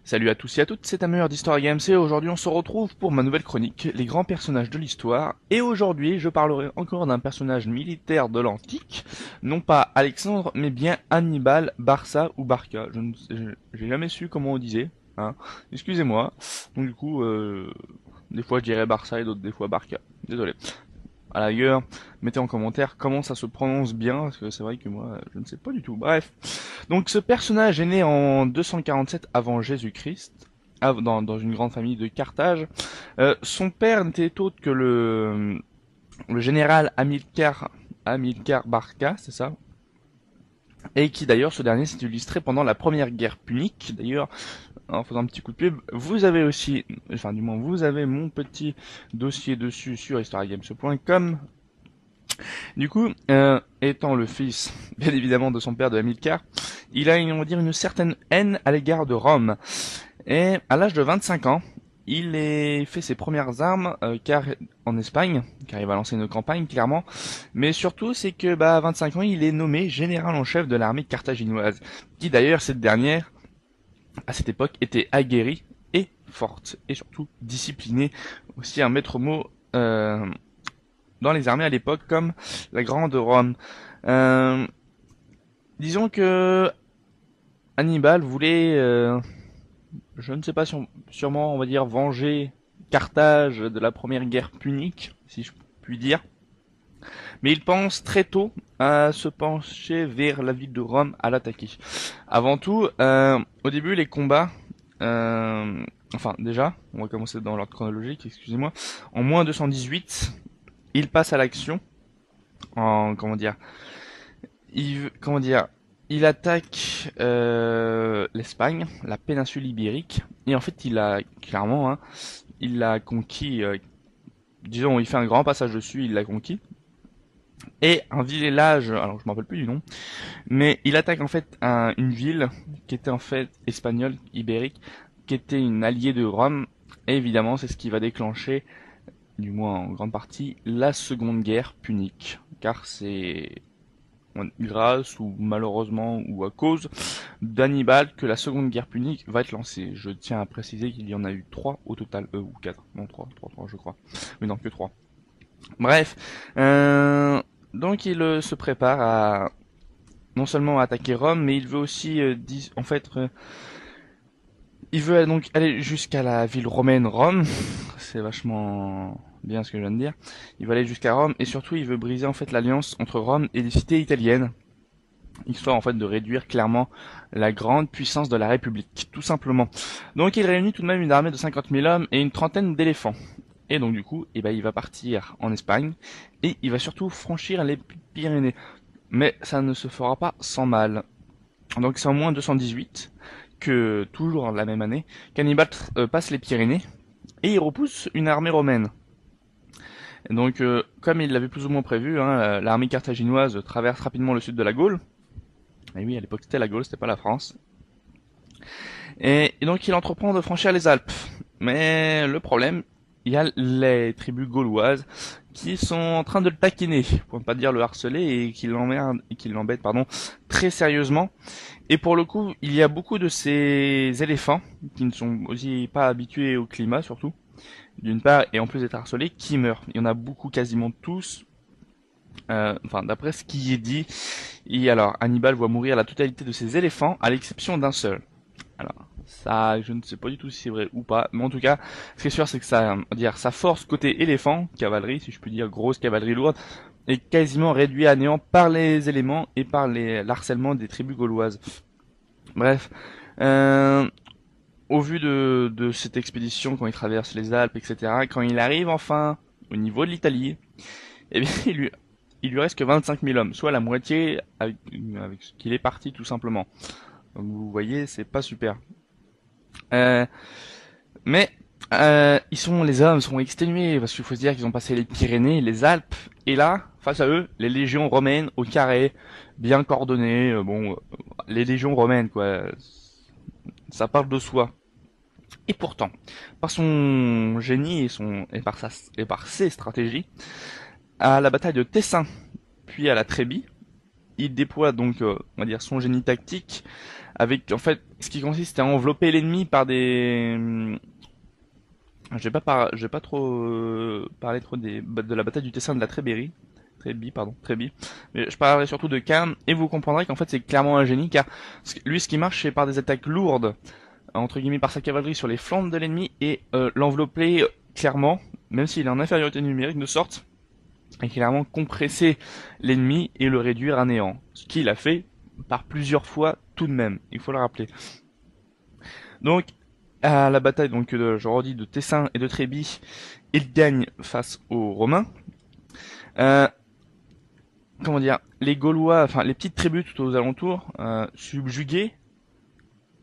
Salut à tous et à toutes, c'est Tamer d'Histoire Games et aujourd'hui on se retrouve pour ma nouvelle chronique, les grands personnages de l'histoire. Et aujourd'hui je parlerai encore d'un personnage militaire de l'antique, non pas Alexandre mais bien Hannibal, Barca ou Barca. J'ai jamais su comment on disait, hein. Excusez-moi. Donc du coup, des fois je dirais Barça et d'autres des fois Barca. Désolé. À la rigueur, mettez en commentaire comment ça se prononce bien, parce que c'est vrai que moi je ne sais pas du tout. Bref. Donc ce personnage est né en 247 avant Jésus-Christ, dans une grande famille de Carthage. Son père n'était autre que le général Hamilcar Barca, c'est ça, et qui d'ailleurs ce dernier s'est illustré pendant la première guerre punique. D'ailleurs, en faisant un petit coup de pub, vous avez aussi, enfin du moins vous avez mon petit dossier dessus sur historygames.com. Du coup, étant le fils, bien évidemment, de son père de Hamilcar, il a, on va dire, une certaine haine à l'égard de Rome. Et à l'âge de 25 ans, il fait ses premières armes car en Espagne, car il va lancer une campagne clairement. Mais surtout, c'est que à 25 ans, il est nommé général en chef de l'armée carthaginoise, qui d'ailleurs cette dernière, à cette époque, était aguerrie et forte et surtout disciplinée. Aussi un maître mot dans les armées à l'époque comme la Grande Rome. Euh, disons que Hannibal voulait, je ne sais pas, sûrement on va dire venger Carthage de la première guerre punique, si je puis dire. Mais il pense très tôt à se pencher vers la ville de Rome à l'attaquer. Avant tout, au début les combats, enfin déjà, on va commencer dans l'ordre chronologique, excusez-moi. En moins 218, il passe à l'action en comment dire, comment dire, il attaque l'Espagne, la péninsule ibérique, et en fait il a clairement, hein, il l'a conquis. Disons, il fait un grand passage dessus, il l'a conquis. Et un village, alors je me rappelle plus du nom, mais il attaque en fait une ville qui était en fait espagnole, ibérique, qui était une alliée de Rome. Et évidemment, c'est ce qui va déclencher, du moins en grande partie, la Seconde Guerre punique, car c'est grâce ou malheureusement ou à cause d'Hannibal que la seconde guerre punique va être lancée. Je tiens à préciser qu'il y en a eu 3 au total, ou 4, non 3 je crois, mais non que 3. Bref, donc il se prépare à non seulement à attaquer Rome, mais il veut aussi, en fait, il veut donc aller jusqu'à la ville romaine Rome. C'est vachement bien ce que je viens de dire. Il va aller jusqu'à Rome et surtout il veut briser en fait l'alliance entre Rome et les cités italiennes, histoire en fait de réduire clairement la grande puissance de la République, tout simplement. Donc il réunit tout de même une armée de 50 000 hommes et une trentaine d'éléphants. Et donc du coup, il va partir en Espagne et il va surtout franchir les Pyrénées. Mais ça ne se fera pas sans mal. Donc c'est en moins 218 que, toujours la même année, qu'Hannibal passe les Pyrénées et il repousse une armée romaine. Et donc, comme il l'avait plus ou moins prévu, hein, l'armée carthaginoise traverse rapidement le sud de la Gaule. Et oui, à l'époque c'était la Gaule, c'était pas la France. Et donc il entreprend de franchir les Alpes. Mais le problème, il y a les tribus gauloises qui sont en train de le taquiner, pour ne pas dire le harceler, et qui l'embêtent, très sérieusement. Et pour le coup, il y a beaucoup de ces éléphants qui ne sont aussi pas habitués au climat, surtout, d'une part, et en plus d'être harcelés, qui meurent. Il y en a beaucoup, quasiment tous. Enfin, d'après ce qui est dit, et alors Hannibal voit mourir la totalité de ses éléphants, à l'exception d'un seul. Alors, ça, je ne sais pas du tout si c'est vrai ou pas, mais en tout cas, ce qui est sûr, c'est que sa force côté éléphant, cavalerie, si je puis dire, grosse cavalerie lourde, est quasiment réduite à néant par les éléments et par l'harcèlement des tribus gauloises. Bref, au vu de cette expédition, quand il traverse les Alpes, etc., quand il arrive enfin au niveau de l'Italie, eh bien, il lui reste que 25 000 hommes, soit la moitié avec ce qu'il est parti tout simplement. Donc vous voyez, c'est pas super. Euh, mais les hommes sont exténués parce qu'il faut se dire qu'ils ont passé les Pyrénées, les Alpes, et là, face à eux, les légions romaines au carré, bien coordonnées. Les légions romaines, quoi, ça parle de soi. Et pourtant, par son génie et par ses stratégies, à la bataille de Tessin, puis à la Trébie, il déploie donc, on va dire, son génie tactique avec en fait ce qui consiste à envelopper l'ennemi par des je vais pas trop parler trop de la bataille du Tessin de la Trébie. Mais je parlerai surtout de Khan, et vous comprendrez qu'en fait c'est clairement un génie, car lui ce qui marche c'est par des attaques lourdes, entre guillemets par sa cavalerie sur les flancs de l'ennemi, et l'envelopper clairement, même s'il est en infériorité numérique, de sorte à clairement compresser l'ennemi et le réduire à néant. Ce qu'il a fait par plusieurs fois tout de même, il faut le rappeler. Donc, à la bataille je redis, de Tessin et de Trébie, il gagne face aux Romains. Comment dire, les Gaulois, enfin les petites tribus tout aux alentours, subjuguées,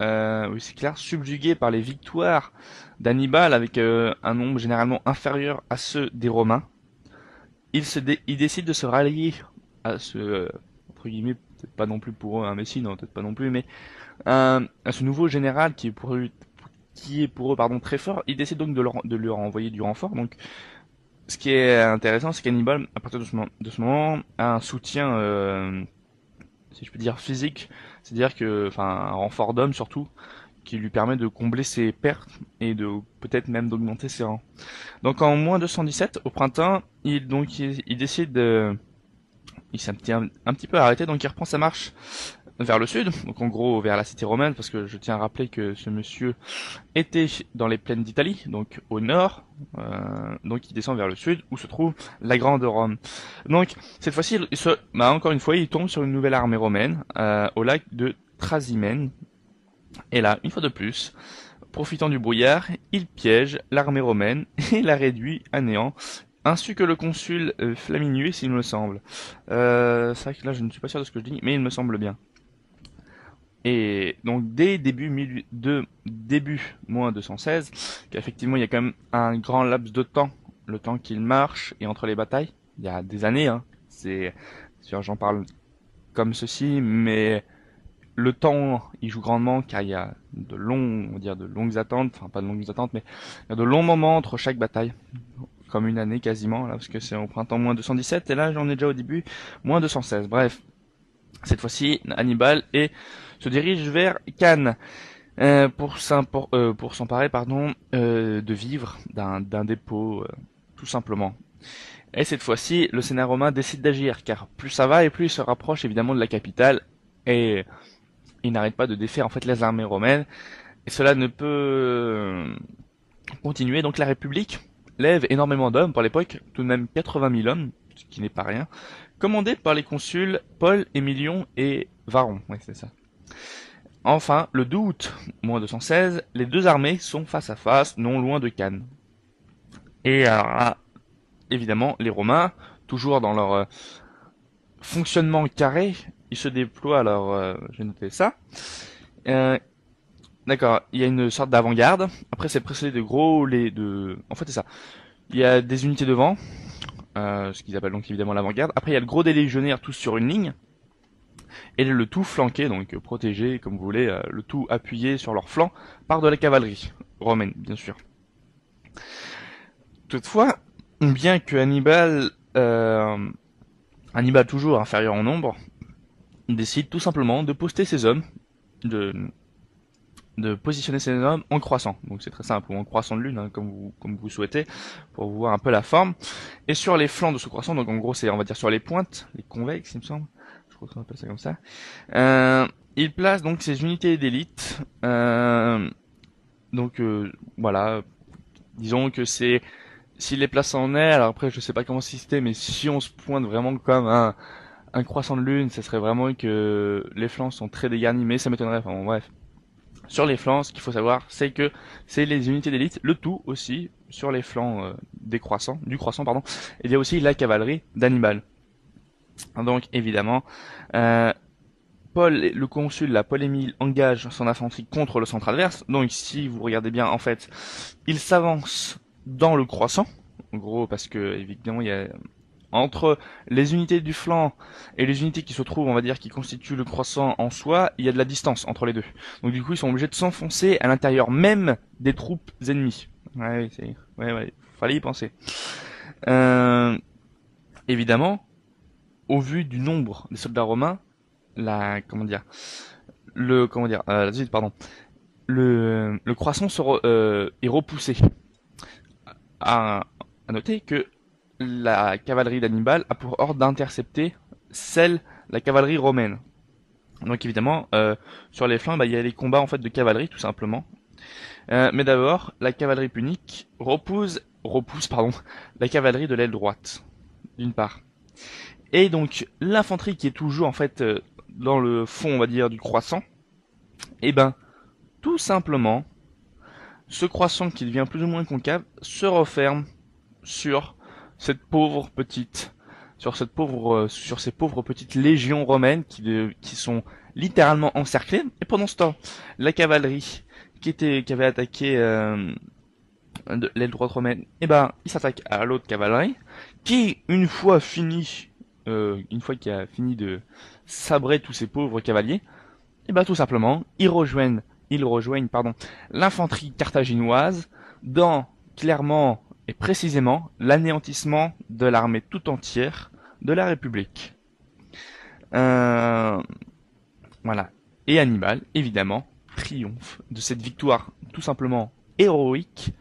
oui c'est clair, subjuguées par les victoires d'Hannibal avec un nombre généralement inférieur à ceux des Romains, ils décident de se rallier à ce, entre guillemets, peut-être pas non plus pour eux un messie, non peut-être pas non plus, mais à ce nouveau général qui est pour eux pardon très fort. Ils décident donc de leur envoyer du renfort. Donc ce qui est intéressant, c'est qu'Hannibal, à partir de ce moment, a un soutien, si je peux dire, physique, c'est-à-dire que, enfin, un renfort d'hommes surtout, qui lui permet de combler ses pertes et de peut-être même d'augmenter ses rangs. Donc en moins 217, au printemps, il décide il s'est un petit peu arrêté, donc il reprend sa marche vers le sud, donc en gros vers la cité romaine, parce que je tiens à rappeler que ce monsieur était dans les plaines d'Italie, donc au nord, donc il descend vers le sud, où se trouve la Grande Rome. Donc cette fois-ci, encore une fois, il tombe sur une nouvelle armée romaine, au lac de Trasimène, et là, une fois de plus, profitant du brouillard, il piège l'armée romaine et la réduit à néant, ainsi que le consul Flaminius, il me semble. C'est vrai que là, je ne suis pas sûr de ce que je dis, mais il me semble bien. Et donc dès début moins 216, qu'effectivement il y a quand même un grand laps de temps, le temps qu'il marche et entre les batailles, il y a des années, hein. C'est sûr, j'en parle comme ceci, mais le temps il joue grandement, car il y a de longues attentes, enfin pas de longues attentes, mais il y a de longs moments entre chaque bataille, comme une année quasiment, là, parce que c'est au printemps moins 217 et là j'en ai déjà au début moins 216. Bref, cette fois-ci Hannibal se dirige vers Cannes pour s'emparer de vivres d'un dépôt, tout simplement. Et cette fois-ci, le Sénat romain décide d'agir, car plus ça va et plus il se rapproche évidemment de la capitale, et il n'arrête pas de défaire en fait les armées romaines, et cela ne peut continuer. Donc la République lève énormément d'hommes pour l'époque, tout de même 80 000 hommes, ce qui n'est pas rien, commandés par les consuls Paul, Émilion et Varron. Ouais, c'est ça. Enfin, le 2 août, moins 216, les deux armées sont face à face, non loin de Cannes. Et alors, évidemment, les Romains, toujours dans leur fonctionnement carré, ils se déploient, alors j'ai noté ça. D'accord, il y a une sorte d'avant-garde, après c'est précédé en fait c'est ça. Il y a des unités devant, ce qu'ils appellent donc évidemment l'avant-garde. Après il y a le gros des légionnaires tous sur une ligne, et le tout flanqué, donc protégé comme vous voulez, le tout appuyé sur leur flanc par de la cavalerie romaine, bien sûr. Toutefois, bien que Hannibal toujours inférieur en nombre, décide tout simplement de poster ses hommes, de positionner ses hommes en croissant. Donc c'est très simple, ou en croissant de lune, hein, comme vous souhaitez, pour voir un peu la forme. Et sur les flancs de ce croissant, donc en gros c'est on va dire sur les pointes, les convexes il me semble, je crois qu'on appelle ça comme ça, il place donc ses unités d'élite. Voilà, disons que c'est s'il les place en air, alors après je sais pas comment c'était, mais si on se pointe vraiment comme un croissant de lune, ça serait vraiment que les flancs sont très dégarnis, mais ça m'étonnerait, enfin bon, bref. Sur les flancs, ce qu'il faut savoir, c'est que c'est les unités d'élite, le tout aussi, sur les flancs du croissant, il y a aussi la cavalerie d'Hannibal. Donc évidemment, le consul, Paul Émile, engage son infanterie contre le centre adverse. Donc si vous regardez bien, en fait, il s'avance dans le croissant, en gros parce que évidemment il y a entre les unités du flanc et les unités qui se trouvent, on va dire, qui constituent le croissant en soi, il y a de la distance entre les deux. Donc du coup, ils sont obligés de s'enfoncer à l'intérieur même des troupes ennemies. Ouais, fallait y penser. Évidemment, au vu du nombre des soldats romains, comment dire, pardon, le croissant est repoussé. À noter que la cavalerie d'Hannibal a pour ordre d'intercepter la cavalerie romaine. Donc évidemment, sur les flancs, il y a les combats en fait de cavalerie tout simplement. Mais d'abord, la cavalerie punique repousse la cavalerie de l'aile droite, d'une part. Et donc l'infanterie qui est toujours en fait dans le fond, on va dire, du croissant, tout simplement, ce croissant qui devient plus ou moins concave se referme sur cette pauvre petite, sur ces pauvres petites légions romaines qui sont littéralement encerclées. Et pendant ce temps, la cavalerie qui avait attaqué l'aile droite romaine, il s'attaque à l'autre cavalerie qui, une fois qu'il a fini de sabrer tous ces pauvres cavaliers, tout simplement, ils rejoignent l'infanterie carthaginoise dans, clairement et précisément, l'anéantissement de l'armée tout entière de la République. Voilà. Et Hannibal, évidemment, triomphe de cette victoire tout simplement héroïque.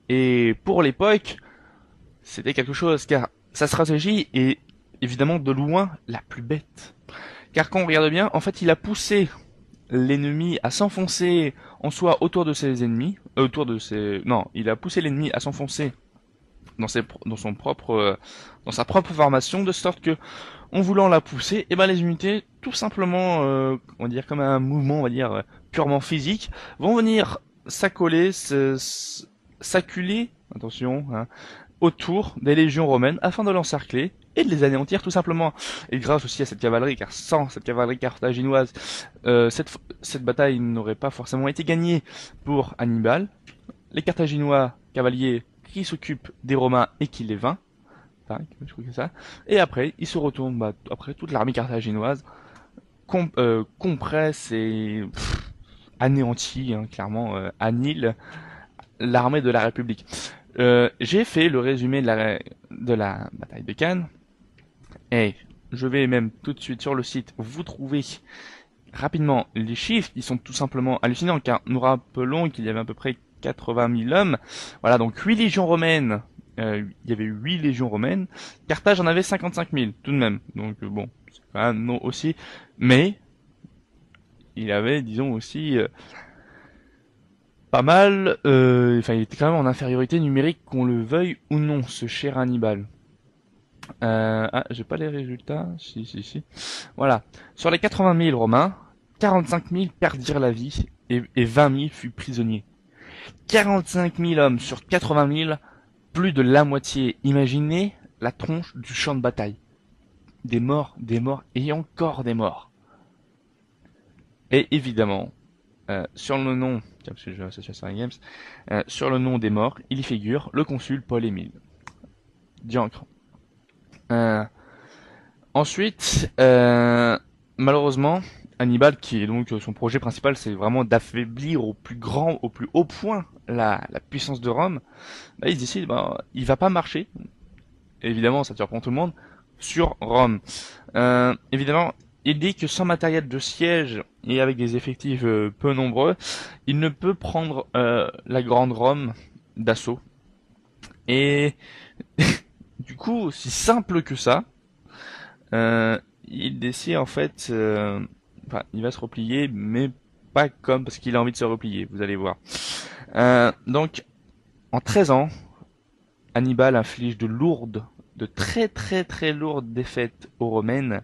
Et pour l'époque, c'était quelque chose, car sa stratégie est évidemment de loin la plus bête. Car quand on regarde bien, en fait, il a poussé l'ennemi à s'enfoncer en soi autour de ses ennemis, il a poussé l'ennemi à s'enfoncer dans sa propre formation, de sorte que, en voulant la pousser, les unités, tout simplement, on va dire comme un mouvement, on va dire purement physique, vont venir s'acculer, attention, autour des légions romaines afin de l'encercler et de les anéantir tout simplement. Et grâce aussi à cette cavalerie, car sans cette cavalerie carthaginoise, cette bataille n'aurait pas forcément été gagnée pour Hannibal. Les Carthaginois cavaliers qui s'occupent des Romains et qui les vainc, et après ils se retournent, après toute l'armée carthaginoise compresse et anéantit, clairement, annihile l'armée de la République. J'ai fait le résumé de la bataille de Cannes, et je vais même tout de suite sur le site vous trouver rapidement les chiffres qui sont tout simplement hallucinants, car nous rappelons qu'il y avait à peu près 80 000 hommes. Voilà, donc 8 légions romaines. Il y avait 8 légions romaines. Carthage en avait 55 000 tout de même. Donc bon, c'est quand même non aussi. Mais il avait, disons aussi, pas mal. Il était quand même en infériorité numérique, qu'on le veuille ou non, ce cher Hannibal. J'ai pas les résultats. Si. Voilà. Sur les 80 000 romains, 45 000 perdirent la vie et 20 000 furent prisonniers. 45 000 hommes sur 80 000, plus de la moitié. Imaginez la tronche du champ de bataille. Des morts et encore des morts. Et évidemment, sur le nom, parce que je vais associer ça à Games, sur le nom des morts, il y figure le consul Paul Émile Diancre. Ensuite, malheureusement, Hannibal, qui est donc son projet principal, c'est vraiment d'affaiblir au plus haut point la puissance de Rome. Il se décide, il va pas marcher. Évidemment, ça surprend tout le monde sur Rome. Évidemment, il dit que sans matériel de siège et avec des effectifs peu nombreux, il ne peut prendre la grande Rome d'assaut. Et du coup, aussi simple que ça, il décide en fait, il va se replier, mais pas comme parce qu'il a envie de se replier, vous allez voir. Donc, en 13 ans, Hannibal inflige de très très très lourdes défaites aux Romaines,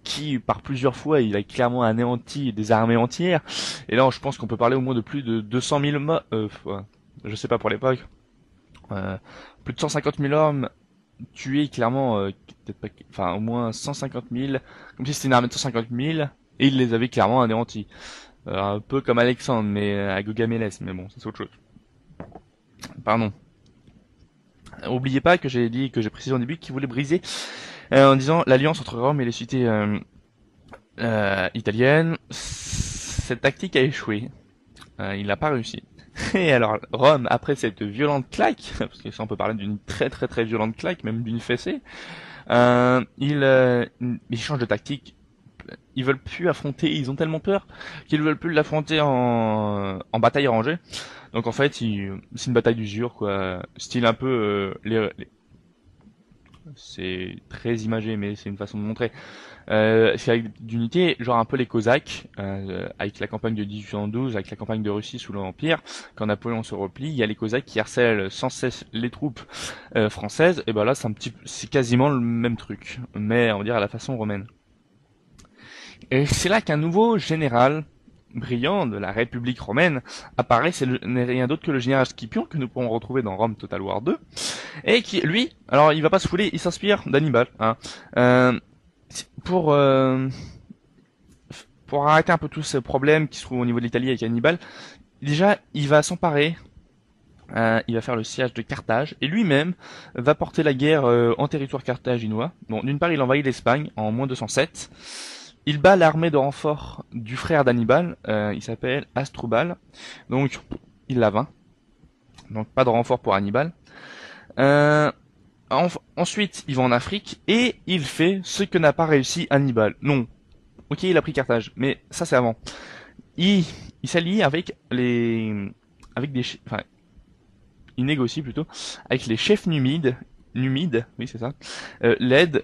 qui par plusieurs fois il a clairement anéanti des armées entières. Et là, je pense qu'on peut parler au moins de plus de 200 000 morts, je sais pas pour l'époque, plus de 150 000 hommes tués, clairement, au moins 150 000, comme si c'était une armée de 150 000, et il les avait clairement anéantis. Un peu comme Alexandre, mais à Gaugamélès, mais bon, ça c'est autre chose. Pardon. Oubliez pas que j'ai précisé au début qu'il voulait briser, en disant l'alliance entre Rome et les cités italiennes. Cette tactique a échoué. Il n'a pas réussi. Et alors, Rome, après cette violente claque, parce que ça on peut parler d'une très très très violente claque, même d'une fessée, il change de tactique ils veulent plus affronter, ils ont tellement peur qu'ils veulent plus l'affronter en bataille rangée. Donc en fait, c'est une bataille d'usure, quoi. Style un peu c'est très imagé, mais c'est une façon de montrer. C'est avec d'unité, genre un peu les Cosaques, avec la campagne de 1812, avec la campagne de Russie sous l'Empire, quand Napoléon se replie, il y a les Cosaques qui harcèlent sans cesse les troupes françaises, et ben là c'est quasiment le même truc, mais on va dire à la façon romaine. Et c'est là qu'un nouveau général brillant de la République romaine apparaît, n'est rien d'autre que le général Scipion, que nous pourrons retrouver dans Rome Total War 2, et qui, lui, alors il va pas se fouler, il s'inspire d'Hannibal, hein, pour pour arrêter un peu tous ces problèmes qui se trouvent au niveau de l'Italie avec Hannibal. Déjà, il va s'emparer, il va faire le siège de Carthage, et lui-même va porter la guerre en territoire carthaginois. Bon, d'une part, il envahit l'Espagne en moins 207. Il bat l'armée de renfort du frère d'Hannibal, il s'appelle Hasdrubal, donc il la vainc. Donc pas de renfort pour Hannibal. Ensuite, il va en Afrique et il fait ce que n'a pas réussi Hannibal. Non, ok, il a pris Carthage, mais ça c'est avant. Il s'allie avec enfin, il négocie plutôt avec les chefs numides, oui c'est ça, l'aide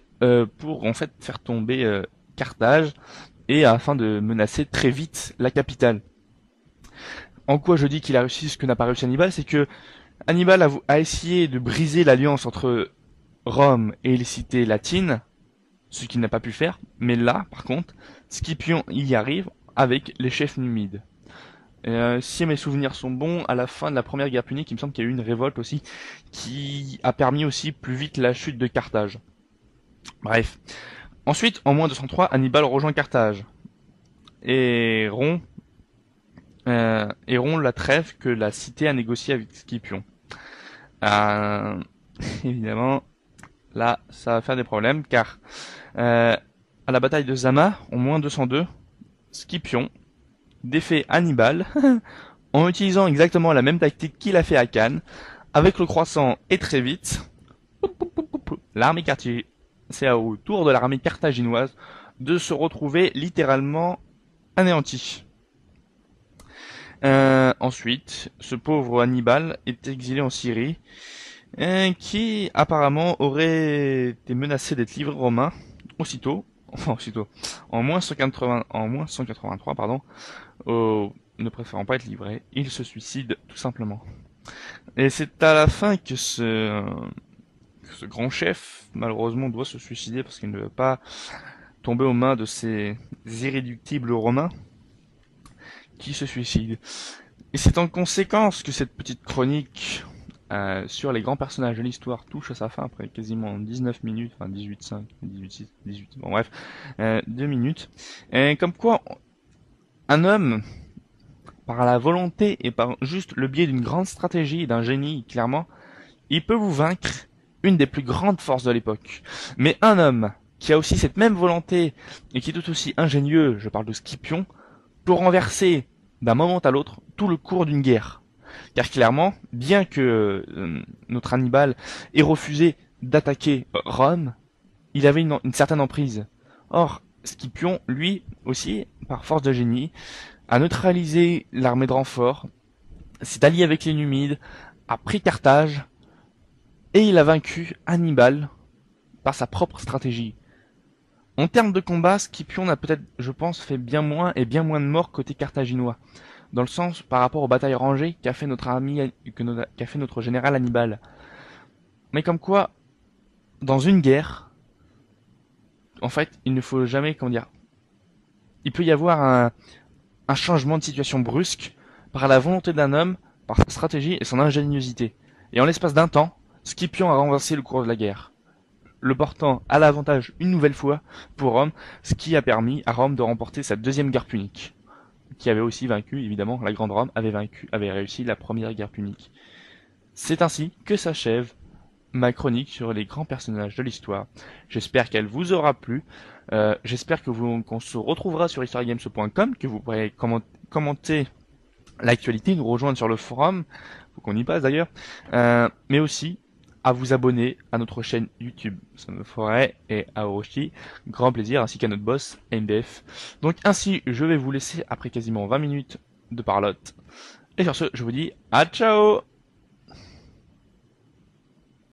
pour en fait faire tomber Carthage et afin de menacer très vite la capitale. En quoi je dis qu'il a réussi ce que n'a pas réussi Hannibal, c'est que Hannibal a essayé de briser l'alliance entre Rome et les cités latines, ce qu'il n'a pas pu faire, mais là, par contre, Scipion y arrive avec les chefs numides. Si mes souvenirs sont bons, à la fin de la première guerre punique, il me semble qu'il y a eu une révolte aussi, qui a permis aussi plus vite la chute de Carthage. Bref. Ensuite, en moins 203, Hannibal rejoint Carthage et rompt la trêve que la cité a négociée avec Scipion. Évidemment, là, ça va faire des problèmes, car à la bataille de Zama, en moins 202, Scipion défait Hannibal en utilisant exactement la même tactique qu'il a fait à Cannes, avec le croissant et très vite, l'armée carthaginoise, c'est au tour de l'armée carthaginoise de se retrouver littéralement anéantie. Ensuite, ce pauvre Hannibal est exilé en Syrie, qui apparemment aurait été menacé d'être livré aux Romains aussitôt, en moins 183, pardon, ne préférant pas être livré, il se suicide tout simplement. Et c'est à la fin que ce grand chef, malheureusement, doit se suicider parce qu'il ne veut pas tomber aux mains de ces irréductibles Romains qui se suicident. Et c'est en conséquence que cette petite chronique sur les grands personnages de l'histoire touche à sa fin après quasiment 19 minutes, enfin 18,5, 18, bon bref, 2 minutes. Et comme quoi, un homme, par la volonté et par juste le biais d'une grande stratégie et d'un génie, clairement, il peut vous vaincre une des plus grandes forces de l'époque. Mais un homme qui a aussi cette même volonté et qui est tout aussi ingénieux, je parle de Scipion, peut renverser d'un moment à l'autre tout le cours d'une guerre. Car clairement, bien que notre Hannibal ait refusé d'attaquer Rome, il avait une certaine emprise. Or, Scipion, lui aussi, par force de génie, a neutralisé l'armée de renfort, s'est allié avec les Numides, a pris Carthage, et il a vaincu Hannibal par sa propre stratégie. En termes de combat, Scipion a peut-être, je pense, fait bien moins et bien moins de morts côté carthaginois. Dans le sens, par rapport aux batailles rangées qu'a fait qu'a fait notre général Hannibal. Mais comme quoi, dans une guerre, en fait, il ne faut jamais, il peut y avoir un changement de situation brusque par la volonté d'un homme, par sa stratégie et son ingéniosité. Et en l'espace d'un temps, Scipion a renversé le cours de la guerre, le portant à l'avantage une nouvelle fois pour Rome, ce qui a permis à Rome de remporter sa deuxième guerre punique, qui avait aussi vaincu, évidemment, la Grande Rome avait réussi la première guerre punique. C'est ainsi que s'achève ma chronique sur les grands personnages de l'histoire. J'espère qu'elle vous aura plu. J'espère qu'on se retrouvera sur historygames.com, que vous pourrez commenter l'actualité, nous rejoindre sur le forum, faut qu'on y passe d'ailleurs, mais aussi à vous abonner à notre chaîne YouTube. Ça me ferait, et à Orochi, grand plaisir, ainsi qu'à notre boss, MDF. Donc ainsi, je vais vous laisser après quasiment 20 minutes de parlotte. Et sur ce, je vous dis à ciao!